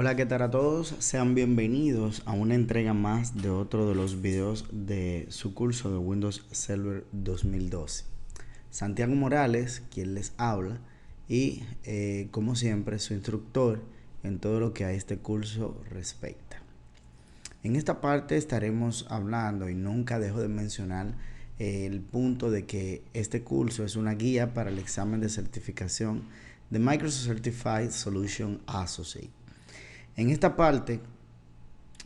Hola, ¿qué tal a todos? Sean bienvenidos a una entrega más de otro de los videos de su curso de Windows Server 2012. Santiago Morales, quien les habla, y como siempre su instructor en todo lo que a este curso respecta. En esta parte estaremos hablando, y nunca dejo de mencionar el punto de que este curso es una guía para el examen de certificación de Microsoft Certified Solution Associate. En esta parte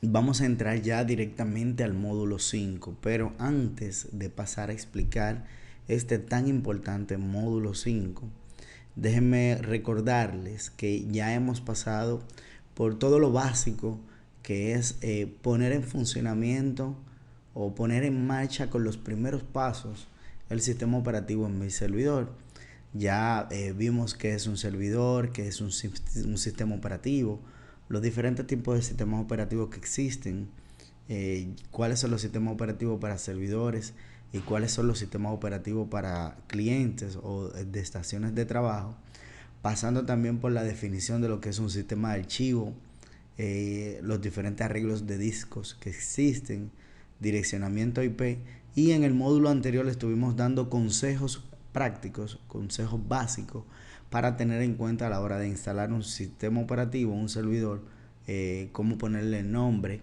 vamos a entrar ya directamente al módulo 5, pero antes de pasar a explicar este tan importante módulo 5, déjenme recordarles que ya hemos pasado por todo lo básico que es poner en funcionamiento o poner en marcha con los primeros pasos el sistema operativo en mi servidor. Ya vimos qué es un servidor, qué es un sistema operativo, los diferentes tipos de sistemas operativos que existen, cuáles son los sistemas operativos para servidores y cuáles son los sistemas operativos para clientes o de estaciones de trabajo, pasando también por la definición de lo que es un sistema de archivo, los diferentes arreglos de discos que existen, direccionamiento IP, y en el módulo anterior le estuvimos dando consejos prácticos, consejos básicos para tener en cuenta a la hora de instalar un sistema operativo, un servidor, cómo ponerle el nombre.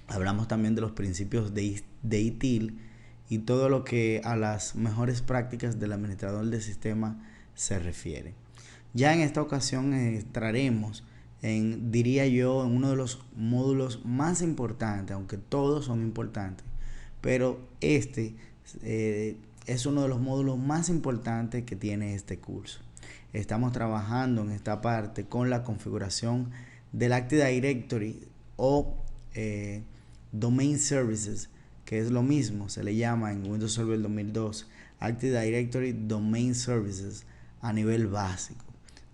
Hablamos también de los principios de ITIL y todo lo que a las mejores prácticas del administrador de sistema se refiere. Ya en esta ocasión entraremos diría yo, en uno de los módulos más importantes, aunque todos son importantes, pero este es uno de los módulos más importantes que tiene este curso. Estamos trabajando en esta parte con la configuración del Active Directory o Domain Services, que es lo mismo, se le llama en Windows Server 2002 Active Directory Domain Services a nivel básico.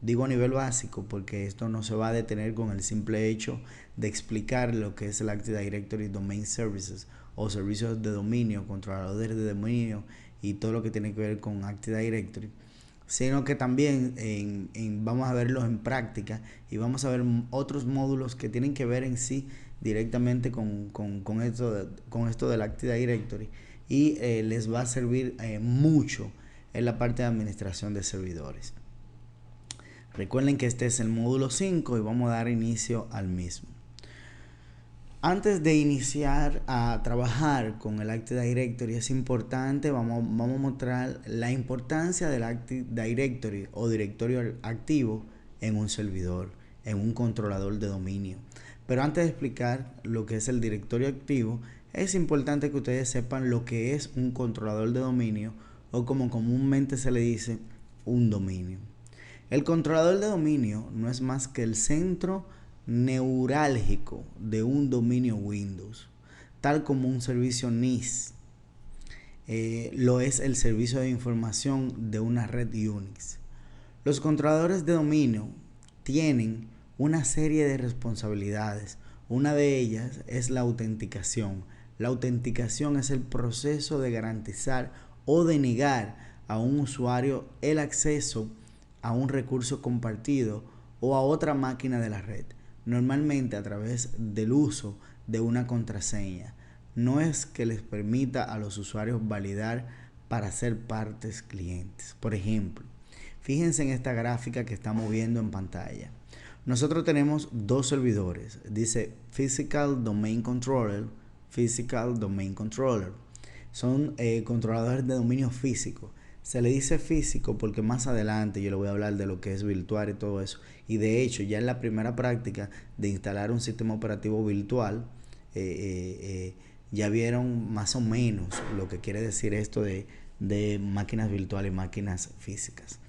Digo a nivel básico porque esto no se va a detener con el simple hecho de explicar lo que es el Active Directory Domain Services o servicios de dominio, controladores de dominio y todo lo que tiene que ver con Active Directory, sino que también vamos a verlos en práctica y vamos a ver otros módulos que tienen que ver en sí directamente con esto del Active Directory y les va a servir mucho en la parte de administración de servidores. Recuerden que este es el módulo 5 y vamos a dar inicio al mismo. Antes de iniciar a trabajar con el Active Directory es importante, vamos a mostrar la importancia del Active Directory o directorio activo en un servidor, en un controlador de dominio. Pero antes de explicar lo que es el directorio activo, es importante que ustedes sepan lo que es un controlador de dominio o como comúnmente se le dice, un dominio. El controlador de dominio no es más que el centro neurálgico de un dominio Windows, tal como un servicio NIS lo es el servicio de información de una red Unix. Los controladores de dominio tienen una serie de responsabilidades. Una de ellas es la autenticación. La autenticación es el proceso de garantizar o de negar a un usuario el acceso a un recurso compartido o a otra máquina de la red, normalmente a través del uso de una contraseña. No es que les permita a los usuarios validar para ser partes clientes. Por ejemplo, fíjense en esta gráfica que estamos viendo en pantalla. Nosotros tenemos dos servidores. Dice Physical Domain Controller, Physical Domain Controller. Son controladores de dominio físico. Se le dice físico porque más adelante yo le voy a hablar de lo que es virtual y todo eso. Y de hecho, ya en la primera práctica de instalar un sistema operativo virtual, ya vieron más o menos lo que quiere decir esto de máquinas virtuales y máquinas físicas.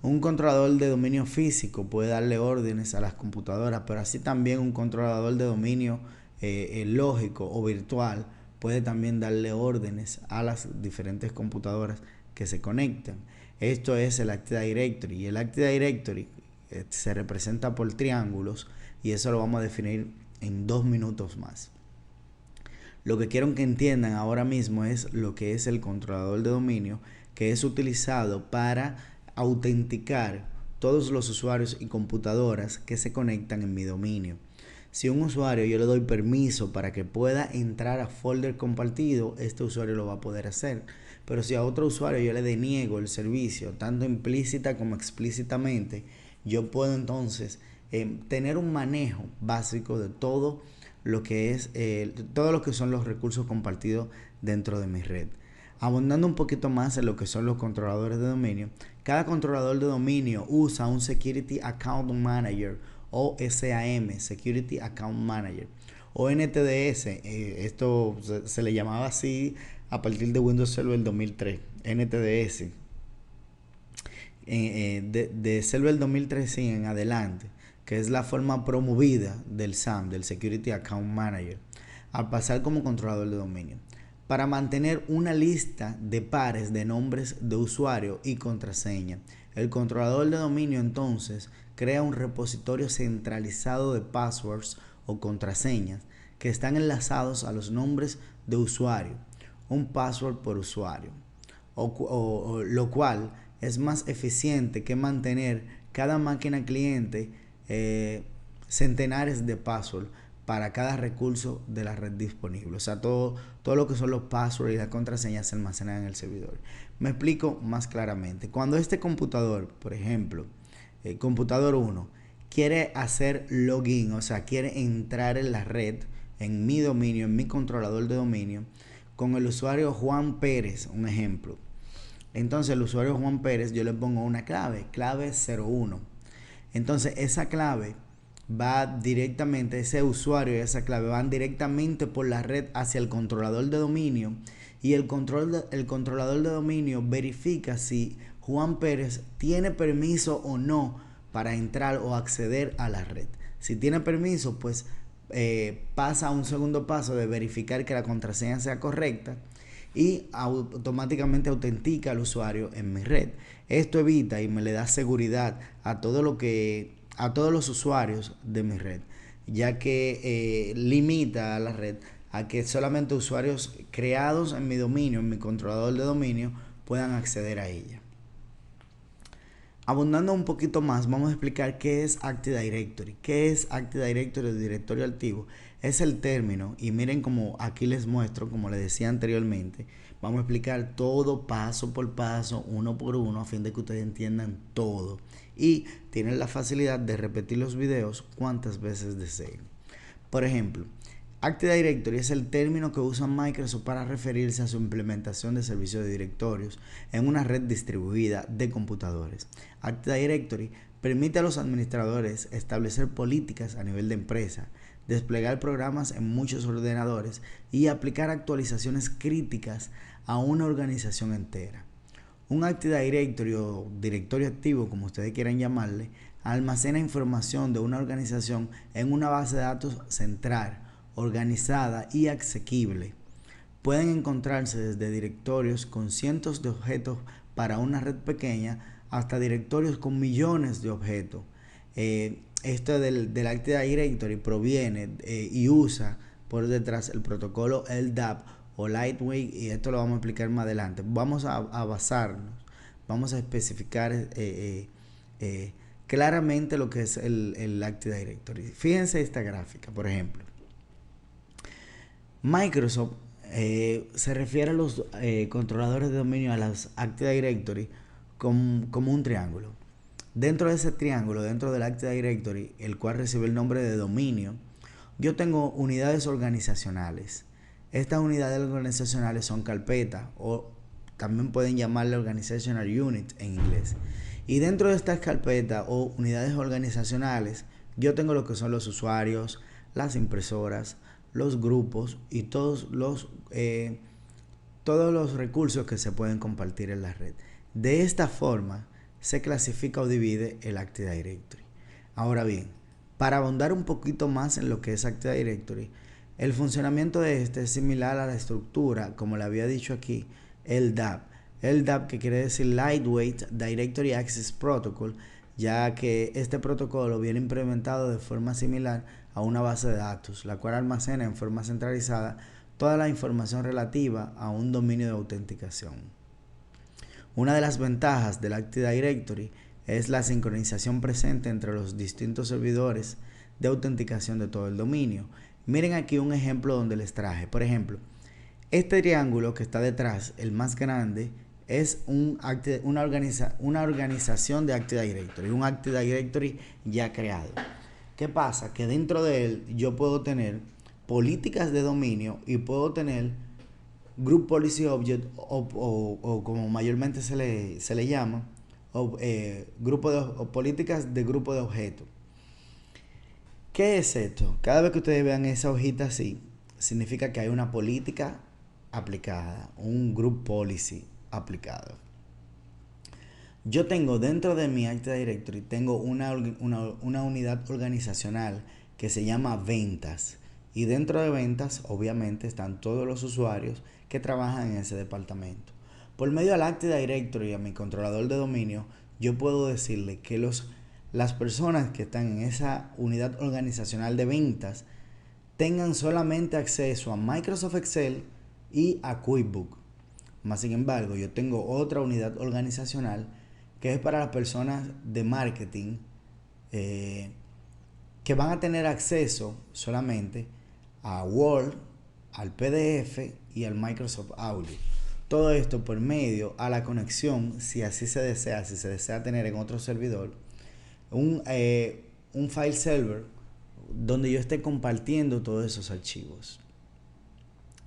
Un controlador de dominio físico puede darle órdenes a las computadoras, pero así también un controlador de dominio lógico o virtual puede también darle órdenes a las diferentes computadoras que se conectan. Esto es el Active Directory, y el Active Directory se representa por triángulos, y eso lo vamos a definir en 2 minutos más. Lo que quiero que entiendan ahora mismo es lo que es el controlador de dominio, que es utilizado para autenticar todos los usuarios y computadoras que se conectan en mi dominio. Si un usuario yo le doy permiso para que pueda entrar a folder compartido, este usuario lo va a poder hacer. Pero si a otro usuario yo le deniego el servicio, tanto implícita como explícitamente, yo puedo entonces tener un manejo básico de todo lo que es todo lo que son los recursos compartidos dentro de mi red. Abundando un poquito más en lo que son los controladores de dominio, cada controlador de dominio usa un Security Account Manager o SAM, Security Account Manager, o NTDS. Esto se le llamaba así a partir de Windows Server 2003, NTDS. De Server 2003 en adelante, que es la forma promovida del SAM, del Security Account Manager, al pasar como controlador de dominio, para mantener una lista de pares de nombres de usuario y contraseña. El controlador de dominio entonces crea un repositorio centralizado de passwords o contraseñas que están enlazados a los nombres de usuario, un password por usuario, lo cual es más eficiente que mantener cada máquina cliente centenares de passwords para cada recurso de la red disponible. O sea, todo lo que son los passwords y las contraseñas se almacenan en el servidor. Me explico más claramente. Cuando este computador, por ejemplo, el computador 1, quiere hacer login, o sea, quiere entrar en la red, en mi dominio, en mi controlador de dominio, con el usuario Juan Pérez, un ejemplo. Entonces, el usuario Juan Pérez, yo le pongo una clave 01. Entonces, esa clave va directamente, ese usuario y esa clave van directamente por la red hacia el controlador de dominio, y el controlador de dominio verifica si Juan Pérez tiene permiso o no para entrar o acceder a la red. Si tiene permiso, pues pasa a un segundo paso de verificar que la contraseña sea correcta y automáticamente autentica al usuario en mi red. Esto evita y me le da seguridad a todos los usuarios de mi red, ya que limita a la red a que solamente usuarios creados en mi dominio, en mi controlador de dominio, puedan acceder a ella. Abundando un poquito más, vamos a explicar qué es Active Directory. ¿Qué es Active Directory o directorio activo? Es el término, y miren como aquí les muestro, como les decía anteriormente, vamos a explicar todo paso por paso, uno por uno, a fin de que ustedes entiendan todo y tienen la facilidad de repetir los videos cuantas veces deseen. Por ejemplo, Active Directory es el término que usa Microsoft para referirse a su implementación de servicios de directorios en una red distribuida de computadores. Active Directory permite a los administradores establecer políticas a nivel de empresa, desplegar programas en muchos ordenadores y aplicar actualizaciones críticas a una organización entera. Un Active Directory o directorio activo, como ustedes quieran llamarle, almacena información de una organización en una base de datos central, organizada y asequible. Pueden encontrarse desde directorios con cientos de objetos para una red pequeña hasta directorios con millones de objetos. Esto del Active Directory proviene y usa por detrás el protocolo LDAP o Lightweight, y esto lo vamos a explicar más adelante. Vamos a basarnos, vamos a especificar claramente lo que es el Active Directory. Fíjense esta gráfica, por ejemplo. Microsoft se refiere a los controladores de dominio, a las Active Directory, como un triángulo. Dentro de ese triángulo, dentro del Active Directory, el cual recibe el nombre de dominio, yo tengo unidades organizacionales. Estas unidades organizacionales son carpetas, o también pueden llamarle Organizational Unit en inglés. Y dentro de estas carpetas o unidades organizacionales, yo tengo lo que son los usuarios, las impresoras, los grupos y todos los recursos que se pueden compartir en la red. De esta forma se clasifica o divide el Active Directory. Ahora bien, para ahondar un poquito más en lo que es Active Directory, el funcionamiento de este es similar a la estructura, como le había dicho aquí, LDAP. LDAP, que quiere decir Lightweight Directory Access Protocol, ya que este protocolo viene implementado de forma similar a una base de datos, la cual almacena en forma centralizada toda la información relativa a un dominio de autenticación. Una de las ventajas del Active Directory es la sincronización presente entre los distintos servidores de autenticación de todo el dominio. Miren aquí un ejemplo donde les traje. Por ejemplo, este triángulo que está detrás, el más grande, es una organización de Active Directory, un Active Directory ya creado. ¿Qué pasa? Que dentro de él yo puedo tener políticas de dominio y puedo tener Group Policy Object o como mayormente se le llama, políticas de grupo de objetos. ¿Qué es esto? Cada vez que ustedes vean esa hojita así, significa que hay una política aplicada, un Group Policy aplicado. Yo tengo dentro de mi Active Directory, tengo una unidad organizacional que se llama ventas. Y dentro de ventas, obviamente, están todos los usuarios que trabajan en ese departamento. Por medio del Active Directory a mi controlador de dominio, yo puedo decirle que las personas que están en esa unidad organizacional de ventas tengan solamente acceso a Microsoft Excel y a QuickBooks. Más sin embargo, yo tengo otra unidad organizacional que es para las personas de marketing que van a tener acceso solamente a Word, al PDF y al Microsoft Audio. Todo esto por medio a la conexión, si así se desea, si se desea tener en otro servidor, un file server donde yo esté compartiendo todos esos archivos.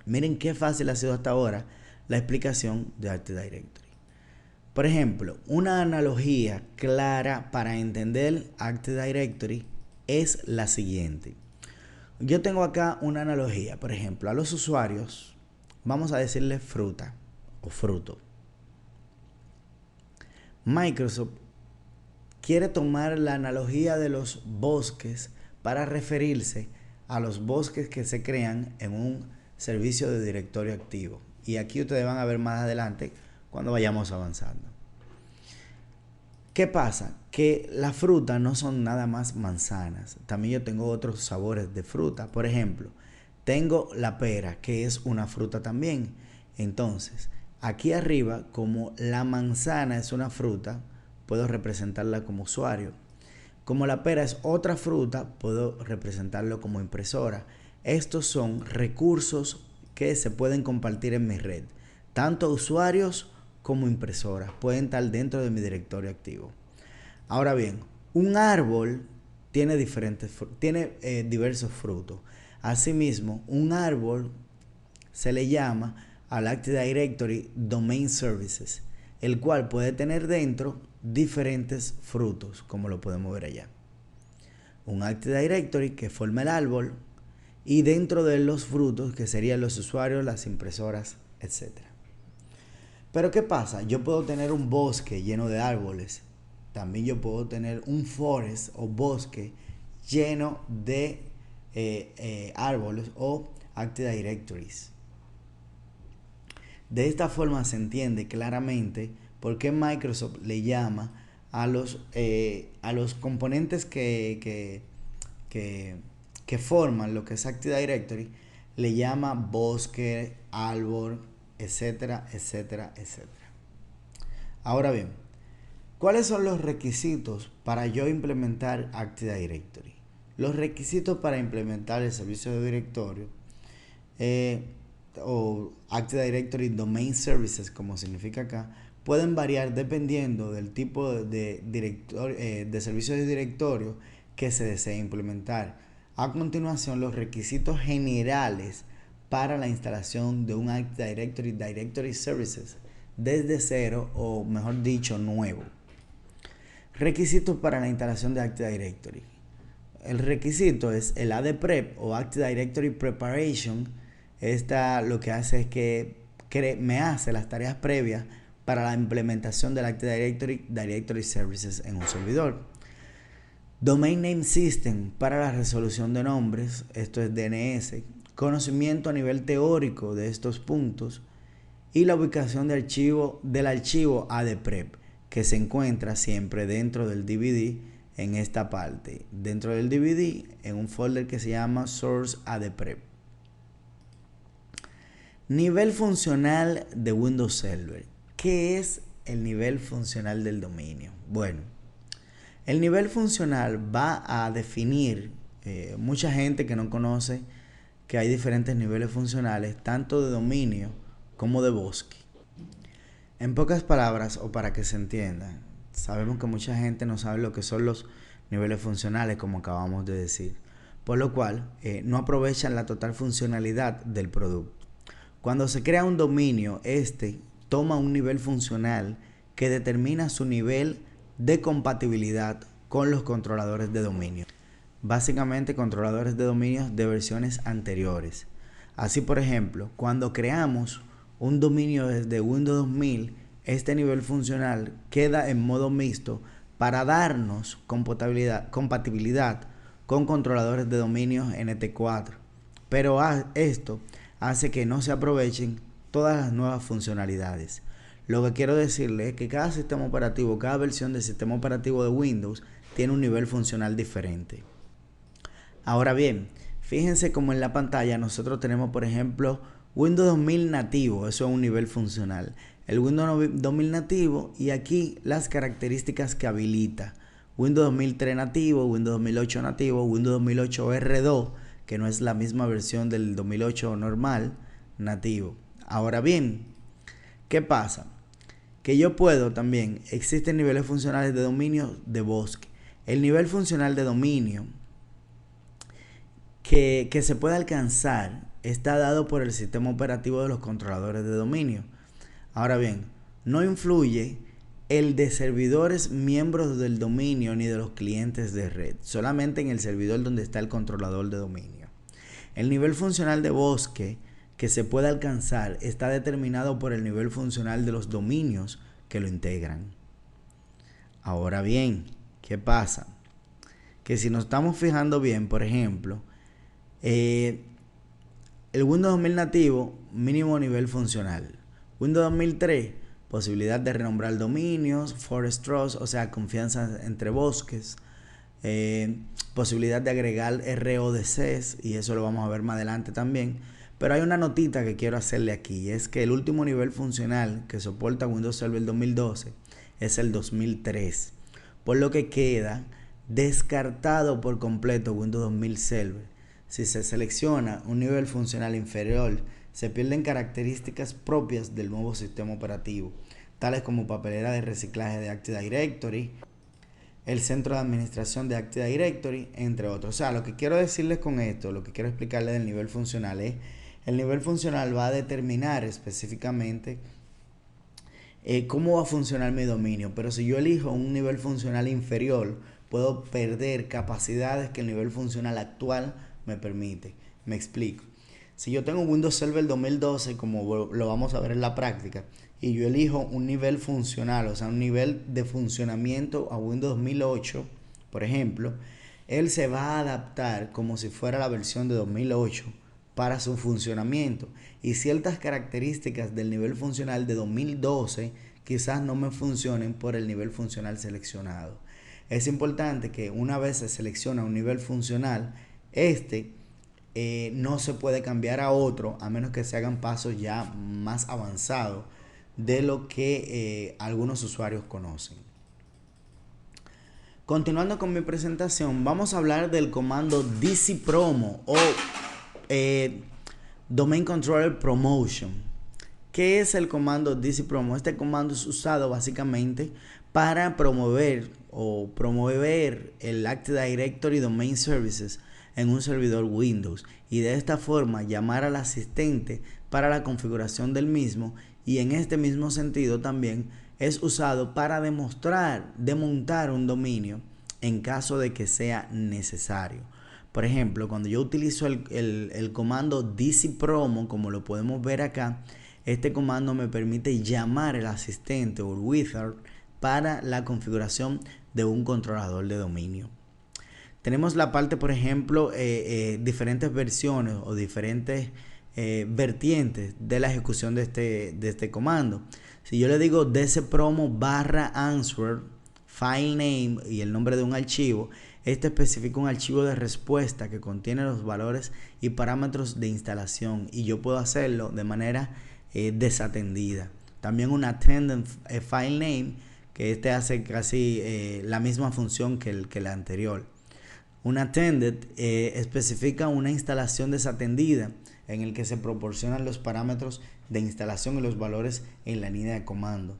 Miren qué fácil ha sido hasta ahora la explicación de Active Directory. Por ejemplo, una analogía clara para entender Active Directory es la siguiente. Yo tengo acá una analogía. Por ejemplo, a los usuarios vamos a decirle fruta o fruto. Microsoft quiere tomar la analogía de los bosques para referirse a los bosques que se crean en un servicio de directorio activo. Y aquí ustedes van a ver más adelante cuando vayamos avanzando. ¿Qué pasa? Que las frutas no son nada más manzanas. También yo tengo otros sabores de fruta. Por ejemplo, tengo la pera, que es una fruta también. Entonces, aquí arriba, como la manzana es una fruta, puedo representarla como usuario. Como la pera es otra fruta, puedo representarlo como impresora. Estos son recursos que se pueden compartir en mi red. Tanto usuarios como impresoras pueden estar dentro de mi directorio activo. Ahora bien, un árbol tiene diversos frutos. Asimismo, un árbol se le llama al Active Directory Domain Services, el cual puede tener dentro diferentes frutos, como lo podemos ver allá. Un Active Directory que forma el árbol y dentro de los frutos que serían los usuarios, las impresoras, etc. Pero ¿qué pasa? Yo puedo tener un bosque lleno de árboles. También yo puedo tener un forest o bosque lleno de árboles o Active Directories. De esta forma se entiende claramente por qué Microsoft le llama a los componentes que forman lo que es Active Directory, le llama bosque, árbol, etcétera, etcétera, etcétera. Ahora bien, ¿cuáles son los requisitos para yo implementar Active Directory? Los requisitos para implementar el servicio de directorio o Active Directory Domain Services, como significa acá, pueden variar dependiendo del tipo de servicio de directorio que se desee implementar. A continuación, los requisitos generales para la instalación de un Active Directory Services desde cero o mejor dicho nuevo. Requisitos para la instalación de Active Directory. El requisito es el AD Prep o Active Directory Preparation. Esta lo que hace es que me hace las tareas previas para la implementación del Active Directory Services en un servidor. Domain Name System para la resolución de nombres, esto es DNS, conocimiento a nivel teórico de estos puntos y la ubicación del archivo ADPrep que se encuentra siempre dentro del DVD en esta parte, dentro del DVD en un folder que se llama Source ADPrep. Nivel funcional de Windows Server. ¿Qué es el nivel funcional del dominio? Bueno, El nivel funcional va a definir, mucha gente que no conoce que hay diferentes niveles funcionales, tanto de dominio como de bosque. En pocas palabras, o para que se entienda, sabemos que mucha gente no sabe lo que son los niveles funcionales, como acabamos de decir, por lo cual no aprovechan la total funcionalidad del producto. Cuando se crea un dominio, este toma un nivel funcional que determina su nivel de compatibilidad con los controladores de dominio. Básicamente controladores de dominios de versiones anteriores. Así, por ejemplo, cuando creamos un dominio desde Windows 2000, este nivel funcional queda en modo mixto para darnos compatibilidad con controladores de dominios NT4. Pero esto hace que no se aprovechen todas las nuevas funcionalidades. Lo que quiero decirles es que cada sistema operativo, cada versión del sistema operativo de Windows tiene un nivel funcional diferente. Ahora bien, fíjense como en la pantalla nosotros tenemos, por ejemplo, Windows 2000 nativo, eso es un nivel funcional. El Windows 2000 nativo y aquí las características que habilita. Windows 2003 nativo, Windows 2008 nativo, Windows 2008 R2, que no es la misma versión del 2008 normal, nativo. Ahora bien, ¿qué pasa? Que yo puedo también, existen niveles funcionales de dominio de bosque. El nivel funcional de dominio que se puede alcanzar está dado por el sistema operativo de los controladores de dominio. Ahora bien, no influye el de servidores miembros del dominio ni de los clientes de red, solamente en el servidor donde está el controlador de dominio. El nivel funcional de bosque que se puede alcanzar está determinado por el nivel funcional de los dominios que lo integran. Ahora bien, ¿qué pasa? Que si nos estamos fijando bien, por ejemplo, el Windows 2000 nativo, mínimo nivel funcional. Windows 2003, posibilidad de renombrar dominios, forest trust, o sea, confianza entre bosques. Posibilidad de agregar RODCs, y eso lo vamos a ver más adelante también. Pero hay una notita que quiero hacerle aquí, y es que el último nivel funcional que soporta Windows Server 2012 es el 2003, por lo que queda descartado por completo Windows 2000 Server. Si se selecciona un nivel funcional inferior, se pierden características propias del nuevo sistema operativo, tales como papelera de reciclaje de Active Directory, el centro de administración de Active Directory, entre otros. O sea, lo que quiero decirles con esto, lo que quiero explicarles del nivel funcional es, el nivel funcional va a determinar específicamente cómo va a funcionar mi dominio, pero si yo elijo un nivel funcional inferior, puedo perder capacidades que el nivel funcional actual me permite. Me explico. Si yo tengo Windows Server 2012, como lo vamos a ver en la práctica, y yo elijo un nivel funcional, o sea, un nivel de funcionamiento a Windows 2008, por ejemplo, él se va a adaptar como si fuera la versión de 2008 para su funcionamiento, y ciertas características del nivel funcional de 2012 quizás no me funcionen por el nivel funcional seleccionado. Es importante que una vez se selecciona un nivel funcional, no se puede cambiar a otro a menos que se hagan pasos ya más avanzados de lo que algunos usuarios conocen. Continuando con mi presentación, vamos a hablar del comando dcpromo o Domain Controller Promotion. ¿Qué es el comando dcpromo? Este comando es usado básicamente para promover el Active Directory Domain Services en un servidor Windows, y de esta forma llamar al asistente para la configuración del mismo, y en este mismo sentido también es usado para desmontar un dominio en caso de que sea necesario. Por ejemplo, cuando yo utilizo el comando dcpromo, como lo podemos ver acá, este comando me permite llamar al asistente o wizard para la configuración de un controlador de dominio. Tenemos la parte, por ejemplo, diferentes versiones o diferentes vertientes de la ejecución de este comando. Si yo le digo dcpromo /answer file name y el nombre de un archivo, este especifica un archivo de respuesta que contiene los valores y parámetros de instalación, y yo puedo hacerlo de manera desatendida. También un attended file name, que este hace casi la misma función que el anterior. Un attended especifica una instalación desatendida en el que se proporcionan los parámetros de instalación y los valores en la línea de comando.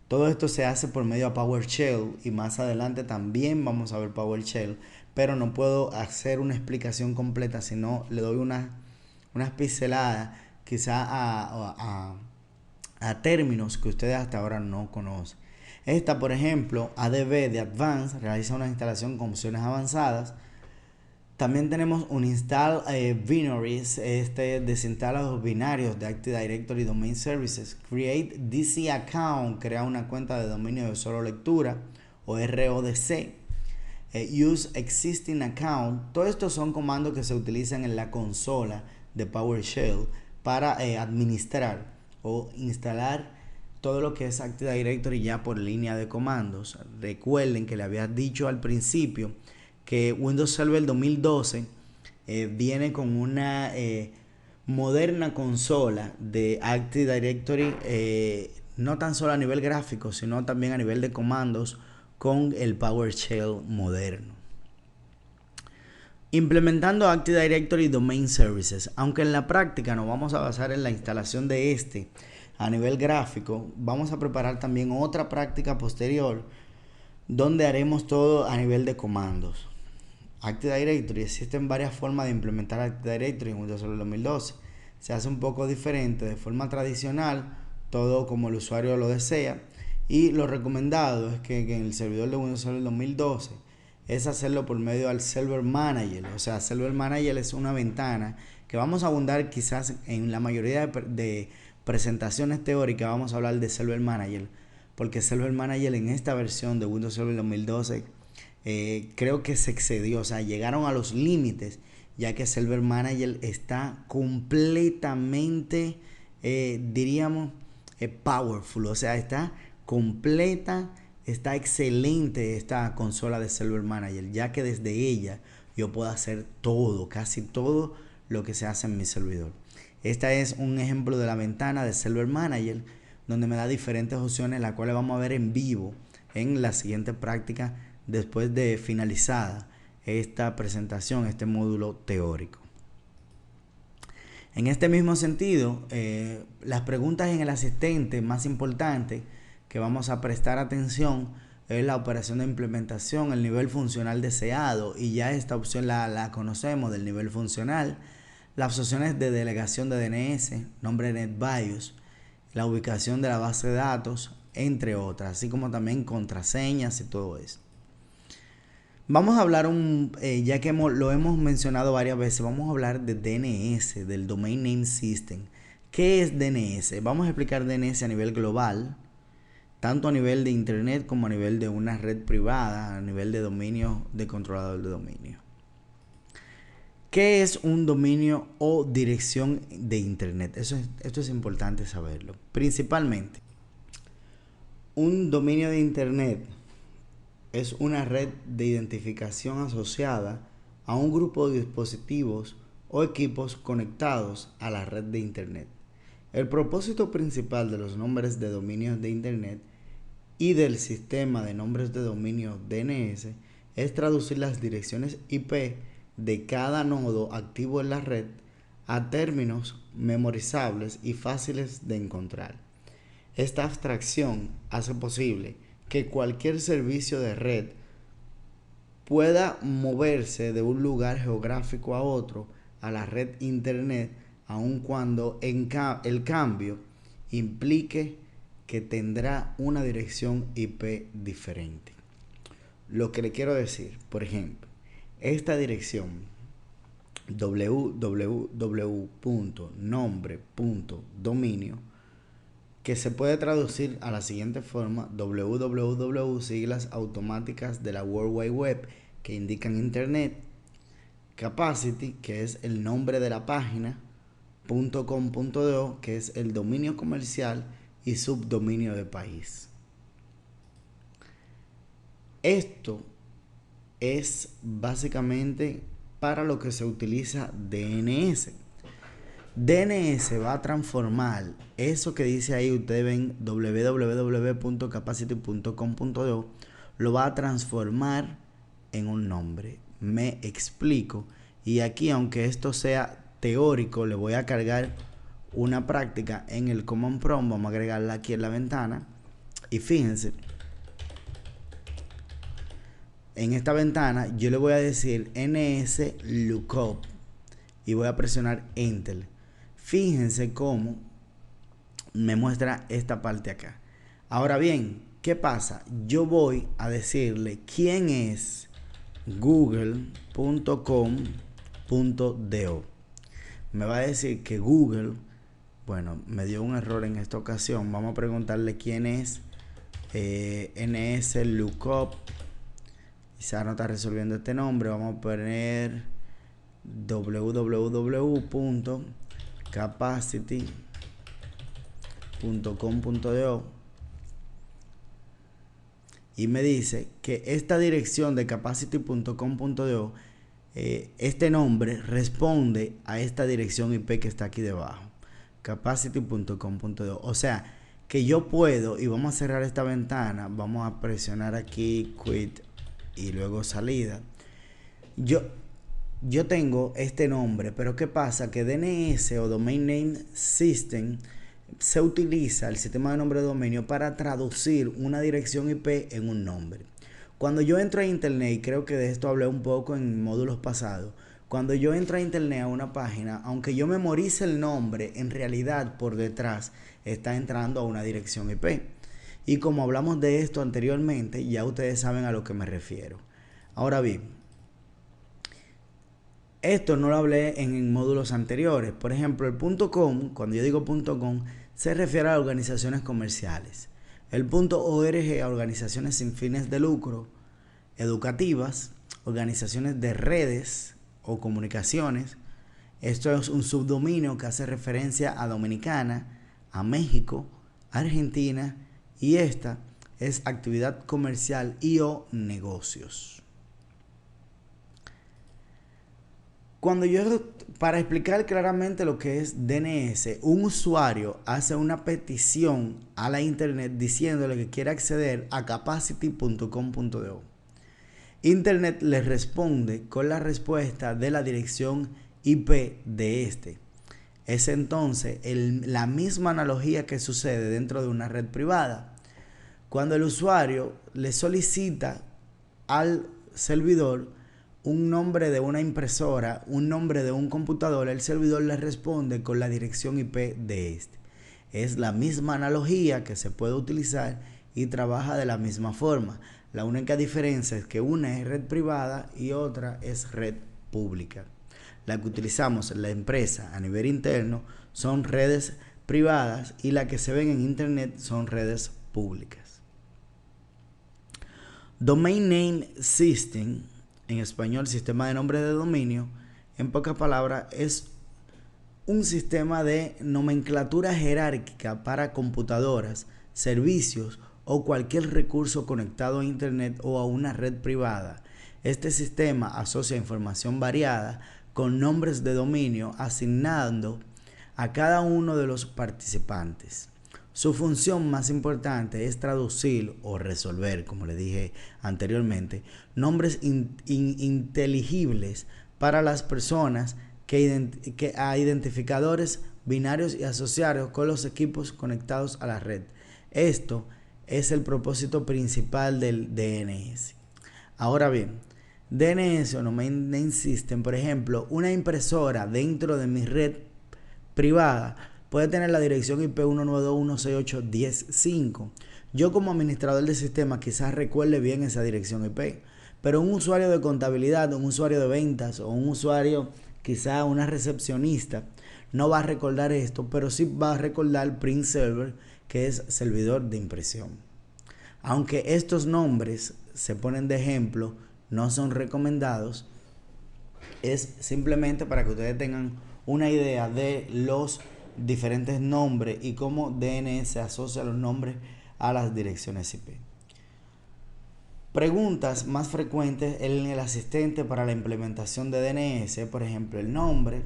Todo esto se hace por medio de PowerShell y más adelante también vamos a ver PowerShell, pero no puedo hacer una explicación completa, sino le doy unas pinceladas quizá a términos que ustedes hasta ahora no conocen. Esta, por ejemplo, ADB de Advanced realiza una instalación con opciones avanzadas. También tenemos un install binaries, desinstala los binarios de Active Directory Domain Services. Create DC account, crea una cuenta de dominio de solo lectura, o RODC. Use existing account. Todos estos son comandos que se utilizan en la consola de PowerShell para administrar o instalar todo lo que es Active Directory ya por línea de comandos. Recuerden que le había dicho al principio que Windows Server 2012 viene con una moderna consola de Active Directory, no tan solo a nivel gráfico, sino también a nivel de comandos con el PowerShell moderno. Implementando Active Directory Domain Services. Aunque en la práctica nos vamos a basar en la instalación de a nivel gráfico, vamos a preparar también otra práctica posterior donde haremos todo a nivel de comandos. Active Directory, existen varias formas de implementar Active Directory en Windows Server 2012. Se hace un poco diferente, de forma tradicional, todo como el usuario lo desea, y lo recomendado es que en el servidor de Windows Server 2012 es hacerlo por medio del Server Manager. O sea, Server Manager es una ventana que vamos a abundar quizás en la mayoría de presentaciones teóricas. Vamos a hablar de Server Manager, porque Server Manager en esta versión de Windows Server 2012 creo que se excedió, o sea, llegaron a los límites, ya que Server Manager está completamente, diríamos, powerful, o sea, está completa, está excelente esta consola de Server Manager, ya que desde ella yo puedo hacer todo, casi todo lo que se hace en mi servidor. Esta es un ejemplo de la ventana de Server Manager, donde me da diferentes opciones, las cuales vamos a ver en vivo en la siguiente práctica después de finalizada esta presentación, este módulo teórico. En este mismo sentido, las preguntas en el asistente más importante que vamos a prestar atención es la operación de implementación, el nivel funcional deseado, y ya esta opción la conocemos del nivel funcional, las opciones de delegación de DNS, nombre de NetBIOS, la ubicación de la base de datos, entre otras, así como también contraseñas y todo eso. Vamos a hablar, ya que lo hemos mencionado varias veces, vamos a hablar de DNS, del Domain Name System. ¿Qué es DNS? Vamos a explicar DNS a nivel global, tanto a nivel de internet como a nivel de una red privada, a nivel de dominio, de controlador de dominio. ¿Qué es un dominio o dirección de internet? Esto es importante saberlo. Principalmente, un dominio de internet es una red de identificación asociada a un grupo de dispositivos o equipos conectados a la red de internet. El propósito principal de los nombres de dominios de internet y del sistema de nombres de dominio DNS es traducir las direcciones IP de cada nodo activo en la red a términos memorizables y fáciles de encontrar. Esta abstracción hace posible que cualquier servicio de red pueda moverse de un lugar geográfico a otro a la red internet, aun cuando el cambio implique que tendrá una dirección IP diferente. Lo que le quiero decir, por ejemplo, esta dirección www.nombre.dominio, que se puede traducir a la siguiente forma: www, siglas automáticas de la World Wide Web que indican internet, capacity, que es el nombre de la página, .com.do, que es el dominio comercial, y subdominio de país. Esto es básicamente para lo que se utiliza DNS. DNS va a transformar eso que dice ahí, ustedes ven www.capacity.com.do, lo va a transformar en un nombre. Me explico. Y aquí, aunque esto sea teórico, le voy a cargar una práctica en el Command Prompt. Vamos a agregarla aquí en la ventana. Y fíjense, en esta ventana yo le voy a decir NSLOOKUP y voy a presionar Enter. Fíjense cómo me muestra esta parte acá. Ahora bien, ¿qué pasa? Yo voy a decirle quién es google.com.do. Me va a decir que Google, bueno, me dio un error en esta ocasión. Vamos a preguntarle quién es NSLOOKUP. Quizá no está resolviendo este nombre. Vamos a poner www.capacity.com.do y me dice que esta dirección de capacity.com.do, este nombre responde a esta dirección IP que está aquí debajo, capacity.com.do. O sea que yo puedo, y vamos a cerrar esta ventana, vamos a presionar aquí quit y luego salida. Yo tengo este nombre, pero ¿qué pasa? Que DNS o Domain Name System se utiliza el sistema de nombre de dominio para traducir una dirección IP en un nombre. Cuando yo entro a internet, y creo que de esto hablé un poco en módulos pasados, cuando yo entro a internet a una página, aunque yo memorice el nombre, en realidad por detrás está entrando a una dirección IP. Y como hablamos de esto anteriormente, ya ustedes saben a lo que me refiero. Ahora bien, esto no lo hablé en módulos anteriores. Por ejemplo, el .com, cuando yo digo .com, se refiere a organizaciones comerciales. El .org a organizaciones sin fines de lucro, educativas, organizaciones de redes o comunicaciones. Esto es un subdominio que hace referencia a Dominicana, a México, Argentina, y esta es actividad comercial y o negocios. Para explicar claramente lo que es DNS, un usuario hace una petición a la internet diciéndole que quiere acceder a capacity.com.do. Internet le responde con la respuesta de la dirección IP de este. Es entonces la misma analogía que sucede dentro de una red privada. Cuando el usuario le solicita al servidor un nombre de una impresora, un nombre de un computador, el servidor le responde con la dirección IP de este. Es la misma analogía que se puede utilizar y trabaja de la misma forma. La única diferencia es que una es red privada y otra es red pública. La que utilizamos en la empresa a nivel interno son redes privadas y la que se ven en internet son redes públicas. Domain Name System, en español sistema de nombre de dominio, en pocas palabras es un sistema de nomenclatura jerárquica para computadoras, servicios o cualquier recurso conectado a internet o a una red privada. Este sistema asocia información variada con nombres de dominio asignando a cada uno de los participantes. Su función más importante es traducir o resolver, como le dije anteriormente, nombres inteligibles para las personas a identificadores binarios y asociados con los equipos conectados a la red. Esto es el propósito principal del DNS. Ahora bien, DNS o Domain Name System, por ejemplo, una impresora dentro de mi red privada puede tener la dirección IP 192.168.10.5. Yo como administrador del sistema quizás recuerde bien esa dirección IP, pero un usuario de contabilidad, un usuario de ventas o un usuario, quizás una recepcionista, no va a recordar esto, pero sí va a recordar print server, que es servidor de impresión. Aunque estos nombres se ponen de ejemplo, no son recomendados, es simplemente para que ustedes tengan una idea de los diferentes nombres y cómo DNS asocia los nombres a las direcciones IP. Preguntas más frecuentes en el asistente para la implementación de DNS, por ejemplo, el nombre,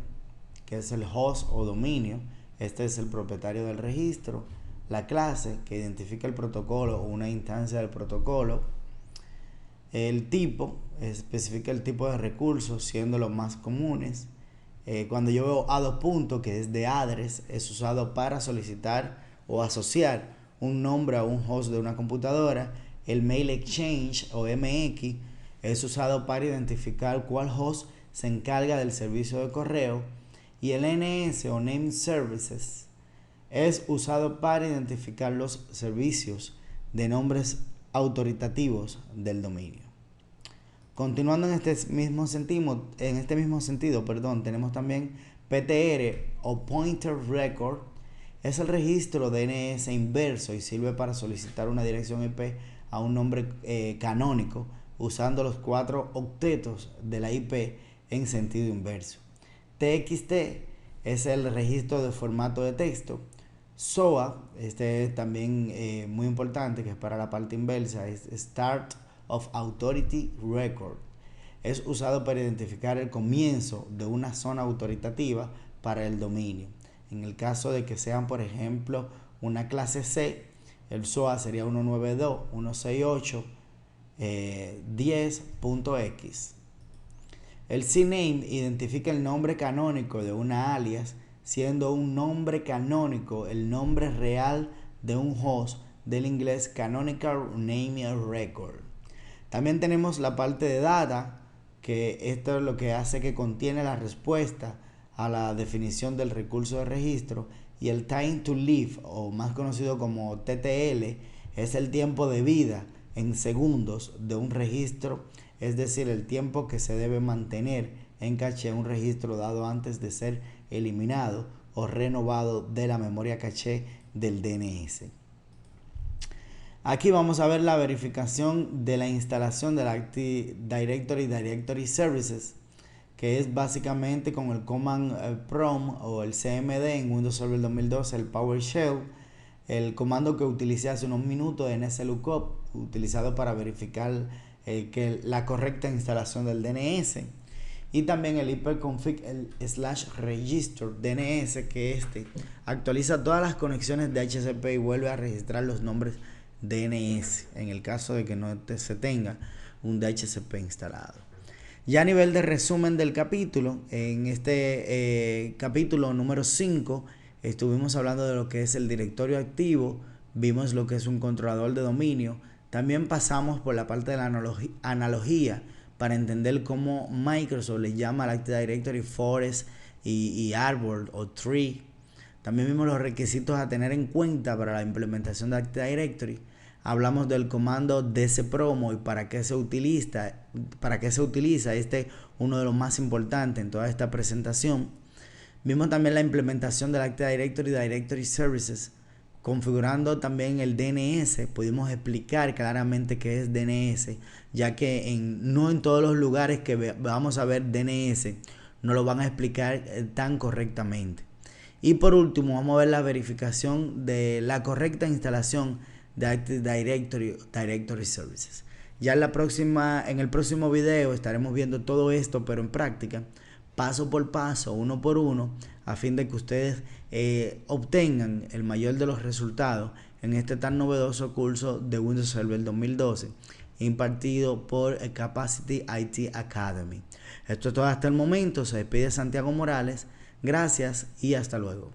que es el host o dominio. Este es el propietario del registro. La clase, que identifica el protocolo o una instancia del protocolo. El tipo, especifica el tipo de recursos, siendo los más comunes. Cuando yo veo a2 que es de address, es usado para solicitar o asociar un nombre a un host de una computadora. El mail exchange o MX es usado para identificar cuál host se encarga del servicio de correo. Y el NS o name services es usado para identificar los servicios de nombres autoritativos del dominio. Continuando en este mismo sentido, tenemos también PTR o Pointer Record. Es el registro DNS inverso y sirve para solicitar una dirección IP a un nombre canónico usando los 4 octetos de la IP en sentido inverso. TXT es el registro de formato de texto. SOA, este es también muy importante, que es para la parte inversa, es Start of Authority Record. Es usado para identificar el comienzo de una zona autoritativa para el dominio. En el caso de que sean, por ejemplo, una clase C, el SOA sería 192.168.10.x. El CNAME identifica el nombre canónico de una alias, siendo un nombre canónico el nombre real de un host, del inglés Canonical Name Record. También tenemos la parte de data, que esto es lo que hace que contiene la respuesta a la definición del recurso de registro, y el time to live, o más conocido como TTL, es el tiempo de vida en segundos de un registro, es decir, el tiempo que se debe mantener en caché un registro dado antes de ser eliminado o renovado de la memoria caché del DNS. Aquí vamos a ver la verificación de la instalación del Active Directory Services, que es básicamente con el Command Prompt o el CMD en Windows Server 2012, el PowerShell, el comando que utilicé hace unos minutos en NSLookup, utilizado para verificar que la correcta instalación del DNS, y también el hyperconfig, el /register DNS, que actualiza todas las conexiones de HCP y vuelve a registrar los nombres DNS en el caso de que no se tenga un DHCP instalado. Ya a nivel de resumen del capítulo, en este capítulo número 5 estuvimos hablando de lo que es el directorio activo, vimos lo que es un controlador de dominio, también pasamos por la parte de la analogía para entender cómo Microsoft le llama al Active Directory Forest y Arbor o Tree. También vimos los requisitos a tener en cuenta para la implementación de Active Directory. Hablamos del comando dcpromo y para qué se utiliza, uno de los más importantes en toda esta presentación. Vimos también la implementación del Active Directory Services, configurando también el DNS. Pudimos explicar claramente qué es DNS, ya que no en todos los lugares que vamos a ver DNS no lo van a explicar tan correctamente. Y por último vamos a ver la verificación de la correcta instalación de Active Directory Services. Ya en el próximo video estaremos viendo todo esto, pero en práctica, paso por paso, uno por uno, a fin de que ustedes obtengan el mayor de los resultados en este tan novedoso curso de Windows Server 2012 impartido por Capacity IT Academy. Esto es todo hasta el momento. Se despide Santiago Morales. Gracias y hasta luego.